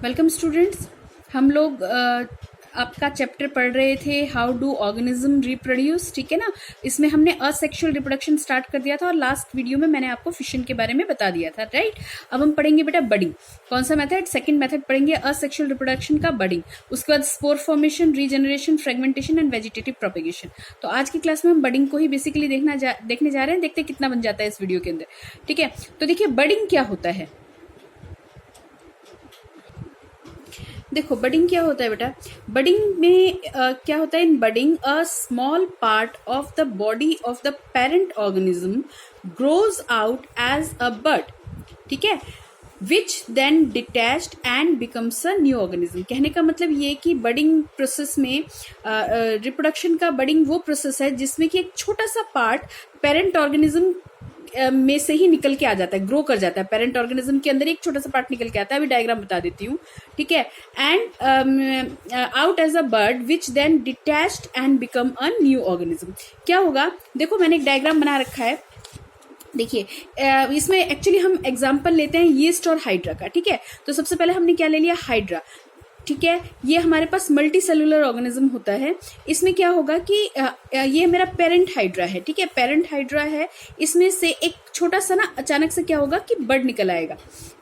Welcome students. हम लोग आपका चैप्टर पढ़ रहे थे हाउ डू ऑर्गेनिज्म रिप्रोड्यूस, ठीक है ना। इसमें हमने असेक्सुअल रिप्रोडक्शन स्टार्ट कर दिया था और लास्ट वीडियो में मैंने आपको फिशन के बारे में बता दिया था, राइट। अब हम पढ़ेंगे बेटा बडिंग। कौन सा मेथड? सेकंड मेथड पढ़ेंगे असेक्सुअल रिप्रोडक्शन का, बडिंग। उसके बाद spore formation, regeneration, fragmentation and vegetative propagation. तो आज की क्लास में हम बडिंग को ही बेसिकली देखने जा रहे हैं। देखते हैं कितना बन जाता है इस वीडियो के अंदर, ठीक है। तो देखिए बडिंग क्या होता है। देखो बडिंग क्या होता है बेटा। बडिंग में क्या होता है? In budding a small part of the body of the parent organism grows out as a bud, ठीक है, which then detached and becomes a new organism. कहने का मतलब ये कि बडिंग प्रोसेस में रिप्रोडक्शन का बडिंग वो प्रोसेस है जिसमें कि एक छोटा सा पार्ट पेरेंट ऑर्गेनिज्म में से ही निकल के आ जाता है, ग्रो कर जाता है। पेरेंट ऑर्गेनिज्म के अंदर एक छोटा सा पार्ट निकल के आता है। अभी डायग्राम बता देती हूँ, ठीक है। And out as a bud which then detached and become a new organism. क्या होगा? देखो मैंने एक डायग्राम बना रखा है। देखिए इसमें एक्चुअली हम एग्जांपल लेते हैं यीस्ट और हाइड्रा का, ठीक है। तो सबसे पहले हमने क्या ले लिया? हाइड्रा, ठीक है। ये हमारे पास मल्टी सेलुलर ऑर्गेनिज्म होता है। इसमें क्या होगा कि ये मेरा पेरेंट हाइड्रा है, ठीक है। पेरेंट हाइड्रा है, इसमें से एक छोटा सा ना अचानक से क्या होगा कि बर्ड निकल आएगा,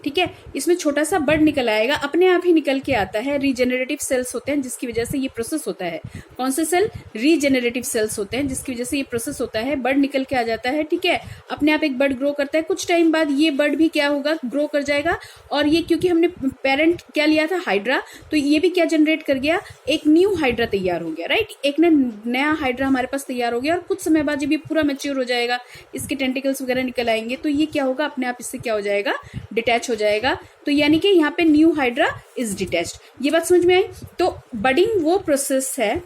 ठीक है। इसमें छोटा सा बर्ड निकल आएगा, अपने आप ही निकल के आता है। रीजेनरेटिव सेल्स होते हैं जिसकी वजह से ये प्रोसेस होता है। कौन से सेल? रीजेनरेटिव सेल्स होते हैं जिसकी वजह से ये प्रोसेस होता है। बर्ड निकल के आ जाता है, ठीक है। अपने आप एक बर्ड ग्रो करता है। कुछ टाइम बाद ये बर्ड भी क्या होगा? ग्रो कर जाएगा। और ये क्योंकि हमने पेरेंट क्या लिया था? हाइड्रा, तो ये भी क्या जनरेट कर गया? एक न्यू हाइड्रा तैयार हो गया, राइट। एक नया हाइड्रा हमारे पास तैयार हो गया। और कुछ समय बाद जब ये पूरा मैच्योर हो जाएगा, इसके टेंटिकल्स वगैरह निकल आएंगे, तो ये क्या होगा? अपने आप इससे क्या हो जाएगा? डिटैच हो जाएगा। तो यानी कि यहाँ पे न्यू हाइड्रा इज डिटैच्ड। ये बात समझ में आई? तो बडिंग वो प्रोसेस है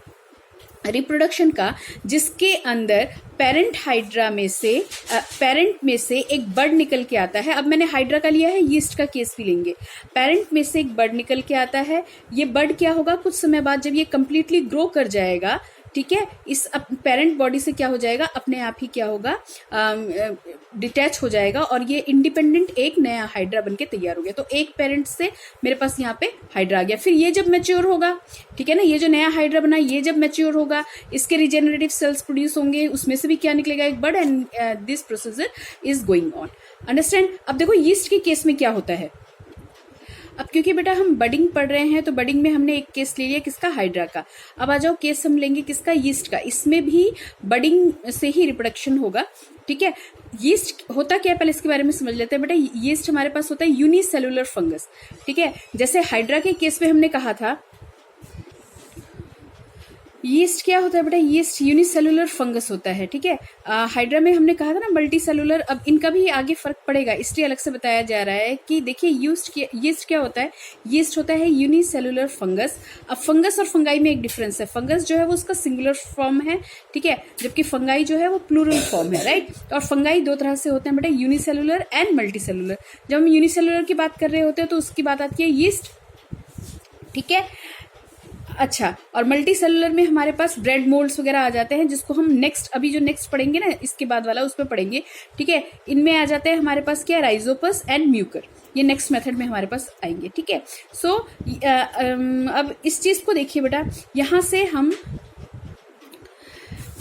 रिप्रोडक्शन का जिसके अंदर पेरेंट हाइड्रा में से पेरेंट में से एक बर्ड निकल के आता है। अब मैंने हाइड्रा का लिया है, यीस्ट का केस भी लेंगे। पेरेंट में से एक बर्ड निकल के आता है। ये बर्ड क्या होगा? कुछ समय बाद जब ये कंप्लीटली ग्रो कर जाएगा, ठीक है, इस पेरेंट बॉडी से क्या हो जाएगा? अपने आप ही क्या होगा? डिटैच हो जाएगा और ये इंडिपेंडेंट एक नया हाइड्रा बनके तैयार हो गया। तो एक पेरेंट से मेरे पास यहाँ पे हाइड्रा आ गया। फिर ये जब मैच्योर होगा, ठीक है ना, ये जो नया हाइड्रा बना ये जब मैच्योर होगा, इसके रिजेनरेटिव सेल्स प्रोड्यूस होंगे, उसमें से भी क्या निकलेगा? एक bird. And this process is going on. Understand? अब देखो यीस्ट के केस में क्या होता है। अब क्योंकि बेटा हम बडिंग पढ़ रहे हैं तो बडिंग में हमने एक केस ले लिया किसका? हाइड्रा का। अब आ जाओ केस हम लेंगे किसका? यीस्ट का। इसमें भी बडिंग से ही रिप्रोडक्शन होगा, ठीक है। यीस्ट होता क्या है पहले इसके बारे में समझ लेते हैं बेटा। यीस्ट हमारे पास होता है यूनिसेलुलर फंगस, ठीक है। जैसे हाइड्रा के केस में हमने कहा था यीस्ट क्या होता है बेटा? यीस्ट यूनिसेलुलर फंगस होता है, ठीक है। हाइड्रा में हमने कहा था ना मल्टी सेलुलर। अब इनका भी आगे फर्क पड़ेगा, इसलिए अलग से बताया जा रहा है कि देखिए यीस्ट क्या होता है? यीस्ट होता है यूनिसेलुलर फंगस। अब फंगस और फंगाई में एक डिफरेंस है। फंगस जो है वो उसका सिंगुलर फॉर्म है, ठीक है, जबकि फंगाई जो है वो प्लूरल फॉर्म है, राइट। और फंगाई दो तरह से होते हैं बेटा, यूनिसेलुलर एंड मल्टी सेलुलर। जब हम यूनिसेलुलर की बात कर रहे होते हैं तो उसकी बात आती है यीस्ट, ठीक है। अच्छा, और मल्टी सेलुलर में हमारे पास ब्रेड मोल्ड्स वगैरह आ जाते हैं, जिसको हम नेक्स्ट अभी जो नेक्स्ट पढ़ेंगे ना इसके बाद वाला उस पर पढ़ेंगे, ठीक है। इनमें आ जाते हैं हमारे पास क्या? Rhizopus and Mucor. ये नेक्स्ट मेथड में हमारे पास आएंगे, ठीक है। सो अब इस चीज को देखिए बेटा, यहां से हम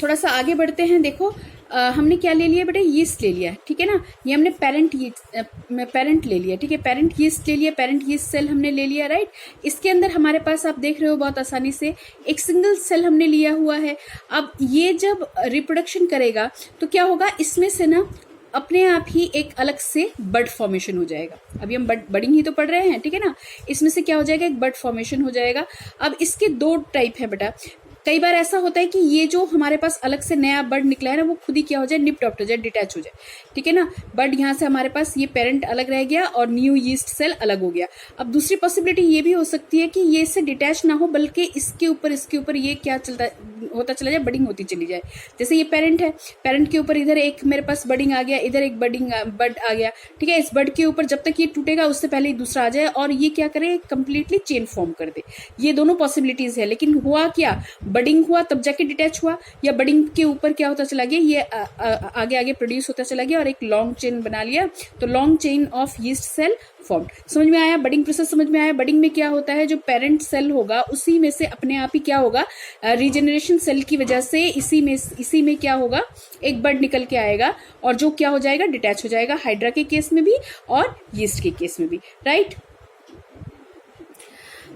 थोड़ा सा आगे बढ़ते हैं। देखो हमने क्या ले लिया बेटा? यीस्ट ले लिया, ठीक है ना। ये हमने पेरेंट ले लिया, ठीक है। पेरेंट यीस्ट ले लिया, पेरेंट यीस्ट सेल हमने ले लिया, राइट। इसके अंदर हमारे पास आप देख रहे हो बहुत आसानी से एक सिंगल सेल हमने लिया हुआ है। अब ये जब रिप्रोडक्शन करेगा तो क्या होगा? इसमें से ना अपने आप ही एक अलग से बर्ड फॉर्मेशन हो जाएगा। अभी हम बडिंग ही तो पढ़ रहे हैं, ठीक है ना। इसमें से क्या हो जाएगा? एक बर्ड फॉर्मेशन हो जाएगा। अब इसके दो टाइप है बेटा। कई बार ऐसा होता है कि ये जो हमारे पास अलग से नया बर्ड निकला है ना वो खुद ही क्या हो जाए? निप्ट आउट हो जाए, डिटैच हो जाए, ठीक है ना। बर्ड यहाँ से हमारे पास ये पेरेंट अलग रह गया और न्यू यीस्ट सेल अलग हो गया। अब दूसरी पॉसिबिलिटी ये भी हो सकती है कि ये इससे डिटैच ना हो, बल्कि इसके ऊपर ये क्या चलता है? होता चला जाए, बडिंग होती चली जाए। जैसे ये पेरेंट है, पेरेंट के ऊपर इधर एक मेरे पास बडिंग आ गया, इधर एक बड आ गया, ठीक है। इस बड के ऊपर जब तक ये टूटेगा उससे पहले ही दूसरा आ जाए और ये क्या करे, कंप्लीटली चेन फॉर्म कर दे। ये दोनों पॉसिबिलिटीज है। लेकिन हुआ क्या, बडिंग हुआ तब जाके डिटैच हुआ, या बडिंग के ऊपर क्या होता चला गया, ये आगे आगे प्रोड्यूस होता चला गया और एक लॉन्ग चेन बना लिया, तो long chain of yeast cell form. समझ में आया? बडिंग प्रोसेस समझ में आया? बडिंग में क्या होता है, जो पेरेंट सेल होगा उसी में से अपने आप ही क्या होगा, रीजेनरेशन सेल की वजह से इसी में क्या होगा, एक बड निकल के आएगा और जो क्या हो जाएगा, डिटैच हो जाएगा, हाइड्रा के केस में भी और यीस्ट के केस में भी, राइट।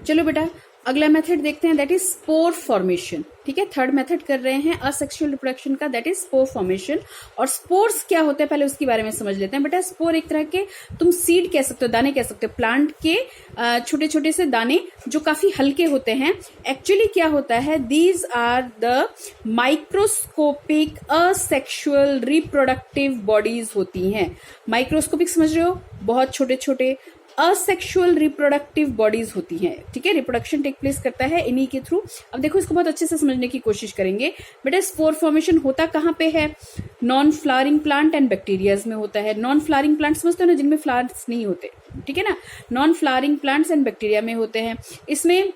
चलो बेटा अगला मेथड देखते हैं, दैट इज स्पोर फॉर्मेशन, ठीक है। थर्ड मेथड कर रहे हैं असेक्सुअल रिप्रोडक्शन का, दैट इज स्पोर फॉर्मेशन। और स्पोर्स क्या होते हैं पहले उसके बारे में समझ लेते हैं। बेटा स्पोर एक तरह के तुम सीड कह सकते हो, दाने कह सकते हो, प्लांट के छोटे छोटे से दाने जो काफी हल्के होते हैं। एक्चुअली क्या होता है, these are the microscopic asexual reproductive bodies होती हैं। माइक्रोस्कोपिक समझ रहे हो, बहुत छोटे छोटे असेक्सुअल रिप्रोडक्टिव बॉडीज होती हैं, ठीक है। रिप्रोडक्शन टेक प्लेस करता है इन्हीं के थ्रू। अब देखो इसको बहुत अच्छे से समझने की कोशिश करेंगे। बेटा स्पोर फॉर्मेशन होता कहाँ पे है, non flowering plant and bacterias में होता है। नॉन फ्लावरिंग प्लांट समझते हो ना, जिनमें फ्लावर्स नहीं होते, ठीक है ना। Non flowering plants and bacteria में होते हैं। इसमें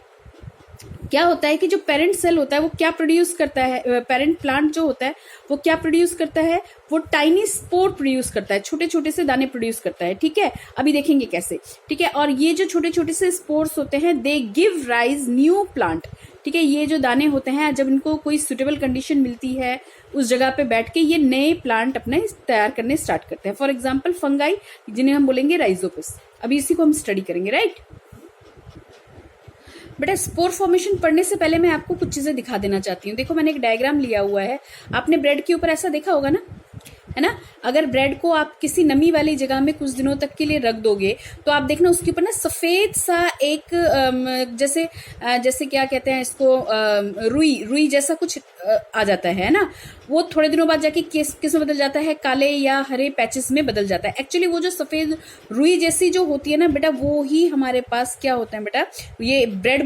क्या होता है कि जो पेरेंट सेल होता है वो क्या प्रोड्यूस करता है, पेरेंट प्लांट जो होता है वो क्या प्रोड्यूस करता है, वो टाइनी स्पोर प्रोड्यूस करता है, छोटे छोटे से दाने प्रोड्यूस करता है, ठीक है। अभी देखेंगे कैसे, ठीक है। और ये जो छोटे छोटे से स्पोर्स होते हैं, they give rise new plant, ठीक है। ये जो दाने होते हैं, जब इनको कोई सुटेबल कंडीशन मिलती है उस जगह पे बैठ के ये नए प्लांट अपने तैयार करने स्टार्ट करते हैं। फॉर एग्जाम्पल फंगाई, जिन्हें हम बोलेंगे राइजोपस। अभी इसी को हम स्टडी करेंगे, राइट। बेटा स्पोर फॉर्मेशन पढ़ने से पहले मैं आपको कुछ चीजें दिखा देना चाहती हूँ। देखो मैंने एक डायग्राम लिया हुआ है, आपने ब्रेड के ऊपर ऐसा देखा होगा ना, है ना। अगर ब्रेड को आप किसी नमी वाली जगह में कुछ दिनों तक के लिए रख दोगे तो आप देखना उसके ऊपर ना सफेद सा एक जैसे क्या कहते हैं इसको, रुई जैसा कुछ आ जाता है ना। वो थोड़े दिनों बाद जाके किस में बदल जाता है, काले या हरे पैचेस में बदल जाता है। एक्चुअली वो जो सफेद रुई जैसी जो होती है ना बेटा, वो ही हमारे पास क्या होता है बेटा, ये ब्रेड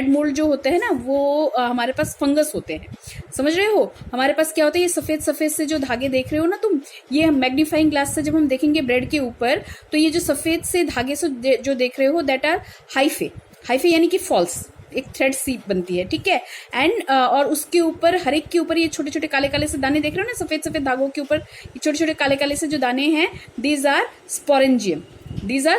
मोल्ड जो होते हैं ना, वो हमारे पास फंगस होते हैं। समझ रहे हो, हमारे पास क्या होता है, ये सफेद सफेद से जो धागे देख रहे हो ना तुम, ये मैग्नीफाइंग ग्लास से जब हम देखेंगे ब्रेड के ऊपर, तो ये जो सफेद से धागे से जो देख रहे हो, दैट आर हाइफे यानी कि फॉल्स, एक थ्रेड सी बनती है, ठीक है। एंड और उसके ऊपर, हर एक के ऊपर ये छोटे छोटे काले काले से दाने देख रहे हो ना, सफेद सफेद धागों के ऊपर ये छोटे छोटे काले काले से जो दाने हैं, दीज आर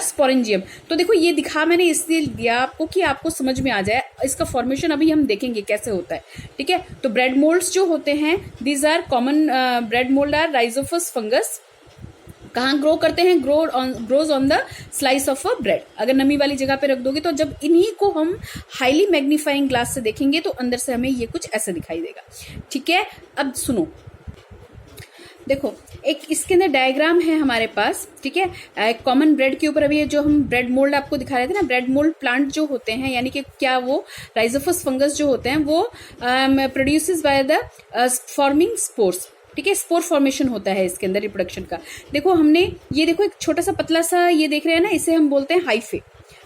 स्पोरेंजियम। तो देखो ये दिखा मैंने इसलिए दिया आपको कि आपको समझ में आ जाए। इसका फॉर्मेशन अभी हम देखेंगे कैसे होता है, ठीक है। तो ब्रेड मोल्ड्स जो होते हैं, these are common, bread mould or rhizopus fungus. कहाँ ग्रो करते हैं, grows on the slice of a bread. अगर नमी वाली जगह पे रख दोगे तो जब इन्हीं को हम हाईली मैग्नीफाइंग ग्लास से देखेंगे तो अंदर से हमें ये कुछ ऐसे दिखाई देगा, ठीक है। अब सुनो, देखो एक इसके अंदर डायग्राम है हमारे पास, ठीक है। कॉमन ब्रेड के ऊपर अभी ये जो हम ब्रेड मोल्ड आपको दिखा रहे थे ना, ब्रेड मोल्ड प्लांट जो होते हैं, यानी कि क्या वो राइजोफस फंगस जो होते हैं वो produces by the forming spores, ठीक है। स्पोर फॉर्मेशन होता है इसके अंदर रिप्रोडक्शन का। देखो हमने ये देखो एक छोटा सा पतला सा ये देख रहे हैं ना, इसे हम बोलते हैं हाइफे,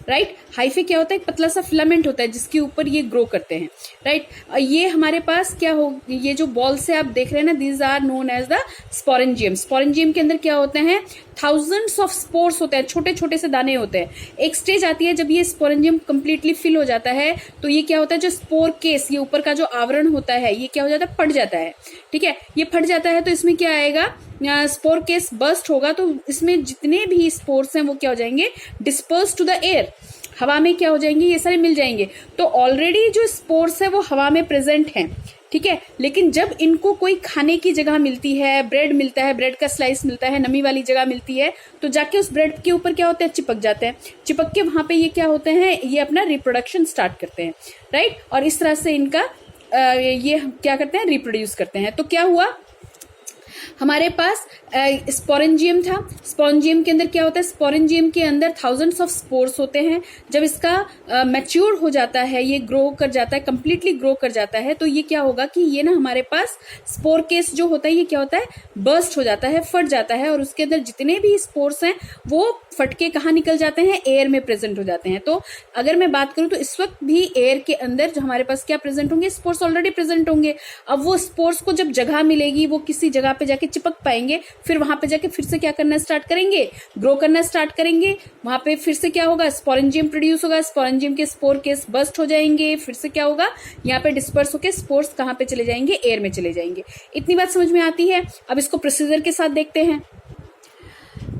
राइट। हाइफे क्या होता है, एक पतला सा फिलामेंट होता है जिसके ऊपर ये ग्रो करते हैं, राइट। ये हमारे पास क्या हो, ये जो बॉल से आप देख रहे हैं ना, these are known as the sporangium. Sporangium के अंदर क्या होते हैं, थाउजेंड्स ऑफ स्पोर्स होते हैं, छोटे छोटे से दाने होते हैं। एक स्टेज आती है जब ये स्पोरेंजियम कंप्लीटली फिल हो जाता है तो ये क्या होता है, जो स्पोर केस, ये ऊपर का जो आवरण होता है, ये क्या हो जाता है, फट जाता है, ठीक है। ये फट जाता है तो इसमें क्या आएगा, स्पोर केस बर्स्ट होगा, तो इसमें जितने भी स्पोर्स हैं वो क्या हो जाएंगे, डिस्पर्स टू द एयर, हवा में क्या हो जाएंगे, ये सारे मिल जाएंगे। तो ऑलरेडी जो स्पोर्स है वो हवा में प्रेजेंट हैं, ठीक है। लेकिन जब इनको कोई खाने की जगह मिलती है, ब्रेड मिलता है, ब्रेड का स्लाइस मिलता है, नमी वाली जगह मिलती है, तो जाके उस ब्रेड के ऊपर क्या होता है, चिपक जाते हैं। चिपक के वहां पे ये क्या होते हैं, ये अपना रिप्रोडक्शन स्टार्ट करते हैं, राइट। और इस तरह से इनका ये क्या करते हैं, रिप्रोड्यूस करते हैं। तो क्या हुआ, हमारे पास स्पोरेंजियम था। स्पोरेंजियम के अंदर क्या होता है, स्पोरेंजियम के अंदर थाउजेंड्स ऑफ स्पोर्स होते हैं। जब इसका मैच्योर हो जाता है, ये ग्रो कर जाता है, कंप्लीटली ग्रो कर जाता है, तो ये क्या होगा कि ये ना हमारे पास स्पोर केस जो होता है, ये क्या होता है, बर्स्ट हो जाता है, फट जाता है, और उसके अंदर जितने भी स्पोर्स हैं वो फटके कहाँ निकल जाते हैं, एयर में प्रेजेंट हो जाते हैं। तो अगर मैं बात करूं तो इस वक्त भी एयर के अंदर जो हमारे पास क्या प्रेजेंट होंगे, स्पोर्स ऑलरेडी प्रेजेंट होंगे। अब वो स्पोर्स को जब जगह मिलेगी वो किसी जगह पे जाके चिपक पाएंगे, फिर वहां पे जाके फिर से क्या करना स्टार्ट करेंगे, ग्रो करना स्टार्ट करेंगे। वहां पे फिर से क्या होगा, स्पोरेंजियम प्रोड्यूस होगा, स्पोरेंजियम के स्पोर केस बस्ट हो जाएंगे, फिर से क्या होगा, यहाँ पे डिस्पर्स होकर स्पोर्स कहाँ पे चले जाएंगे, एयर में चले जाएंगे। इतनी बात समझ में आती है। अब इसको प्रोसीजर के साथ देखते हैं।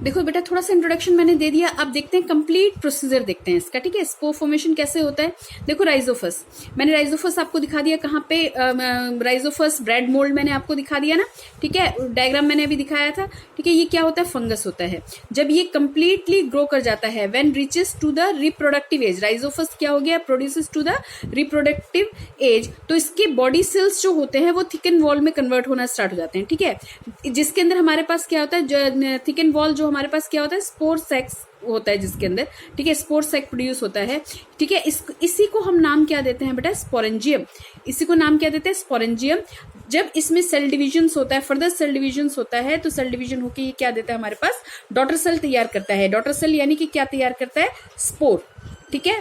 देखो बेटा, थोड़ा सा इंट्रोडक्शन मैंने दे दिया, अब देखते हैं कंप्लीट प्रोसीजर देखते हैं इसका, ठीक है। स्पोर फॉर्मेशन कैसे होता है। देखो राइजोफस, मैंने राइजोफस आपको दिखा दिया कहाँ पे, राइजोफस ब्रेड मोल्ड मैंने आपको दिखा दिया ना, ठीक है। डायग्राम मैंने अभी दिखाया था, ठीक है। ये क्या होता है, फंगस होता है। जब ये कंप्लीटली ग्रो कर जाता है, when reaches to the reproductive age, rhizopus क्या हो गया, produces to the reproductive age, तो इसके बॉडी सेल्स जो होते हैं वो थिकन वॉल में कन्वर्ट होना स्टार्ट हो जाते हैं, ठीक है। जिसके अंदर हमारे पास क्या होता है, थिकन वॉल जो हमारे पास क्या होता है, स्पोर सेक्स होता है जिसके अंदर, ठीक है, स्पोर सेक प्रोड्यूस होता है, ठीक है। इसी को हम नाम क्या देते हैं बेटा, स्पोरेंजियम। इसी को नाम क्या देते हैं, स्पोरेंजियम। जब इसमें सेल डिविजन होता है, फर्दर सेल डिविजन होता है, तो सेल डिविजन होकर ये क्या देता है हमारे पास, डॉटर सेल तैयार करता है। डॉटर सेल यानी कि क्या तैयार करता है, स्पोर, ठीक है।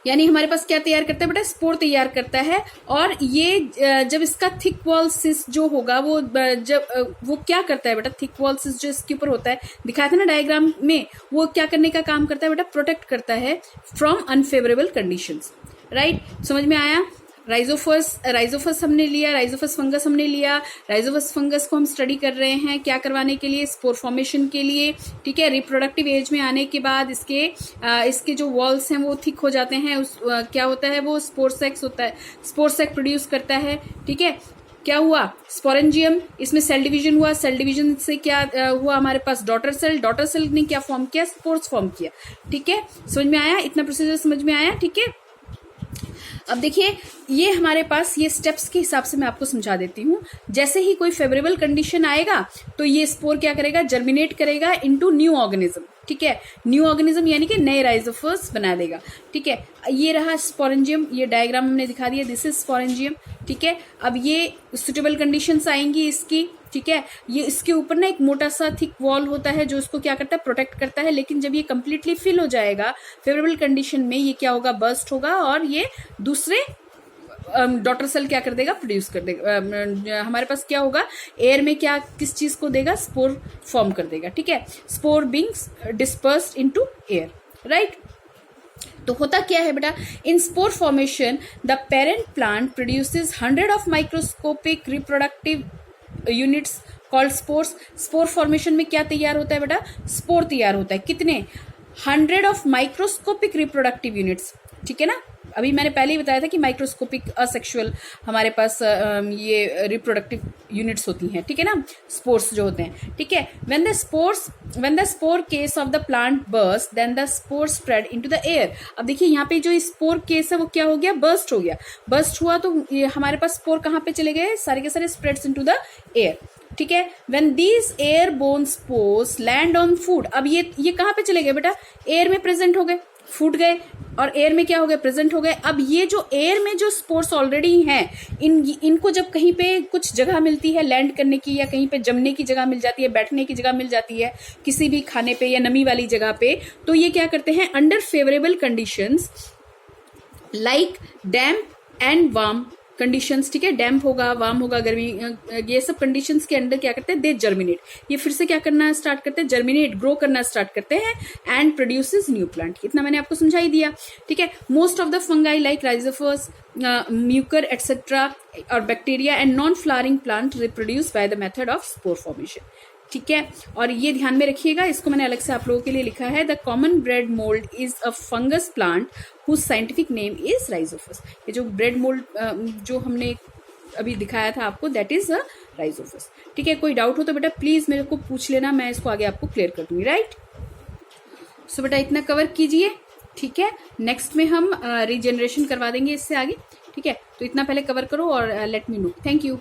यानी हमारे पास क्या तैयार करता है बेटा, स्पोर तैयार करता है। और ये जब इसका थिक वॉल सिस जो होगा वो जब वो क्या करता है बेटा, थिक वॉल सिस जो इसके ऊपर होता है, दिखाया था ना डायग्राम में, वो क्या करने का काम करता है बेटा, प्रोटेक्ट करता है फ्रॉम अनफेवरेबल कंडीशंस, राइट। समझ में आया। राइजोफस हमने लिया, राइजोफस फंगस हमने लिया। राइजोफस फंगस को हम स्टडी कर रहे हैं क्या करवाने के लिए, स्पोर फॉर्मेशन के लिए, ठीक है। रिप्रोडक्टिव एज में आने के बाद इसके जो वॉल्स हैं वो थिक हो जाते हैं, क्या होता है, वो स्पोर सेक्स होता है, स्पोर सेक प्रोड्यूस करता है, ठीक है। क्या हुआ, स्पोरेंजियम, इसमें सेल डिवीजन हुआ, सेल डिवीजन से क्या हुआ हमारे पास, डॉटर सेल, डॉटर सेल ने क्या फॉर्म किया, स्पोर्स फॉर्म किया, ठीक है। समझ में आया, इतना प्रोसीजर समझ में आया, ठीक है। अब देखिए, ये हमारे पास ये स्टेप्स के हिसाब से मैं आपको समझा देती हूँ। जैसे ही कोई फेवरेबल कंडीशन आएगा तो ये स्पोर क्या करेगा, जर्मिनेट करेगा इनटू न्यू ऑर्गेनिज्म, ठीक है। न्यू ऑर्गेनिज्म यानी कि नए राइजोफस बना देगा, ठीक है। ये रहा स्पोरेंजियम, ये डायग्राम हमने दिखा दिया, दिस इज स्पोरेंजियम, ठीक है। अब ये सुटेबल कंडीशंस आएंगी इसकी, ठीक है। ये इसके ऊपर ना एक मोटा सा थिक वॉल होता है जो इसको क्या करता है, प्रोटेक्ट करता है। लेकिन जब ये कंप्लीटली फिल हो जाएगा फेवरेबल कंडीशन में, ये क्या होगा, बर्स्ट होगा और ये दूसरे डॉटर सेल क्या कर देगा, प्रोड्यूस कर देगा। हमारे पास क्या होगा, एयर में क्या किस चीज को देगा, स्पोर फॉर्म कर देगा, ठीक है। Spore being dispersed into air, right. तो होता क्या है बेटा, in spore formation the parent plant produces 100 of microscopic reproductive units called spores. Spore formation में क्या तैयार होता है बेटा, स्पोर तैयार होता है। कितने, 100 ऑफ माइक्रोस्कोपिक रिप्रोडक्टिव यूनिट्स, ठीक है ना। अभी मैंने पहले ही बताया था कि माइक्रोस्कोपिक असेक्सुअल हमारे पास ये रिप्रोडक्टिव यूनिट्स होती हैं, ठीक है ना, स्पोर्स जो होते हैं, ठीक है। When the spore case of the plant burst then the spore spread into the air. अब देखिए यहाँ पे जो स्पोर केस है वो क्या हो गया, बर्स्ट हो गया। बर्स्ट हुआ तो ये हमारे पास स्पोर कहाँ पे चले गए, सारे के सारे स्प्रेड्स इनटू द एयर, ठीक है। When these airborne spores land on food, अब ये कहाँ पे चले गए बेटा, एयर में प्रेजेंट हो गए, फूट गए और एयर में क्या हो गए, प्रेजेंट हो गए। अब ये जो एयर में जो स्पोर्स ऑलरेडी हैं, इनको जब कहीं पे कुछ जगह मिलती है लैंड करने की, या कहीं पे जमने की जगह मिल जाती है, बैठने की जगह मिल जाती है किसी भी खाने पे या नमी वाली जगह पे, तो ये क्या करते हैं, under favourable conditions like damp and warm conditions, ठीक है। डैम्प होगा, वार्म होगा, गर्मी, ये सब कंडीशंस के अंडर क्या करते हैं, दे जर्मिनेट, ये फिर से क्या करना स्टार्ट करते हैं, जर्मिनेट, ग्रो करना स्टार्ट करते हैं एंड प्रोड्यूसेस न्यू प्लांट। इतना मैंने आपको समझा ही दिया, ठीक है। Most of the fungi like rhizopus, mucor etcetera और bacteria and non flowering plant reproduce by the method of spore formation, ठीक है। और ये ध्यान में रखिएगा, इसको मैंने अलग से आप लोगों के लिए लिखा है, the common bread mould is a fungus plant whose scientific name is rhizopus. ये जो ब्रेड मोल्ड जो हमने अभी दिखाया था आपको, दैट इज अ राइजोफस, ठीक है। कोई डाउट हो तो बेटा प्लीज मेरे को पूछ लेना, मैं इसको आगे आपको क्लियर कर दूंगी, राइट। सो बेटा इतना कवर कीजिए, ठीक है। नेक्स्ट में हम रीजनरेशन करवा देंगे इससे आगे, ठीक है। तो इतना पहले कवर करो और let me know. Thank you.